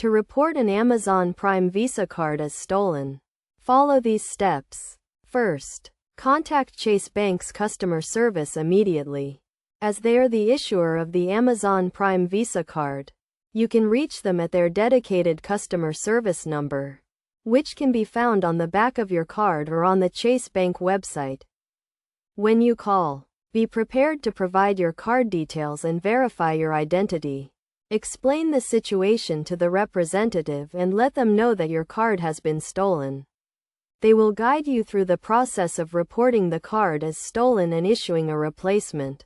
To report an Amazon Prime Visa card as stolen, follow these steps. First, contact Chase Bank's customer service immediately. As they are the issuer of the Amazon Prime Visa card, you can reach them at their dedicated customer service number, which can be found on the back of your card or on the Chase Bank website. When you call, be prepared to provide your card details and verify your identity. Explain the situation to the representative and let them know that your card has been stolen. They will guide you through the process of reporting the card as stolen and issuing a replacement.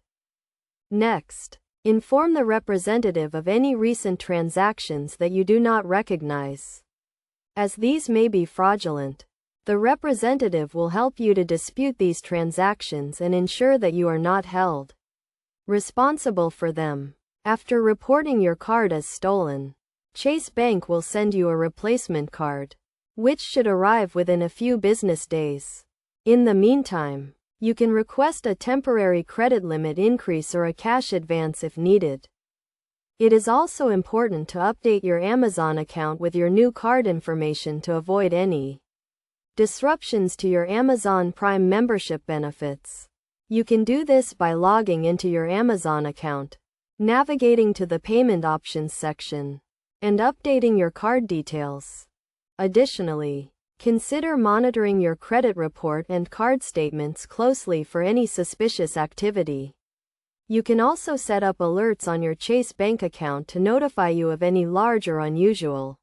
Next, inform the representative of any recent transactions that you do not recognize, as these may be fraudulent. The representative will help you to dispute these transactions and ensure that you are not held responsible for them. After reporting your card as stolen, Chase Bank will send you a replacement card, which should arrive within a few business days. In the meantime, you can request a temporary credit limit increase or a cash advance if needed. It is also important to update your Amazon account with your new card information to avoid any disruptions to your Amazon Prime membership benefits. You can do this by logging into your Amazon account, navigating to the payment options section, and updating your card details. Additionally, consider monitoring your credit report and card statements closely for any suspicious activity. You can also set up alerts on your Chase Bank account to notify you of any large or unusual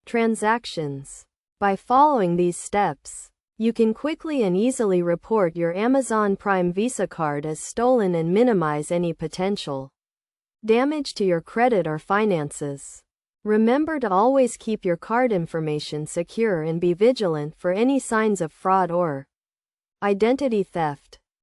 transactions. By following these steps, you can quickly and easily report your Amazon Prime Visa card as stolen and minimize any potential damage to your credit or finances. Remember to always keep your card information secure and be vigilant for any signs of fraud or identity theft.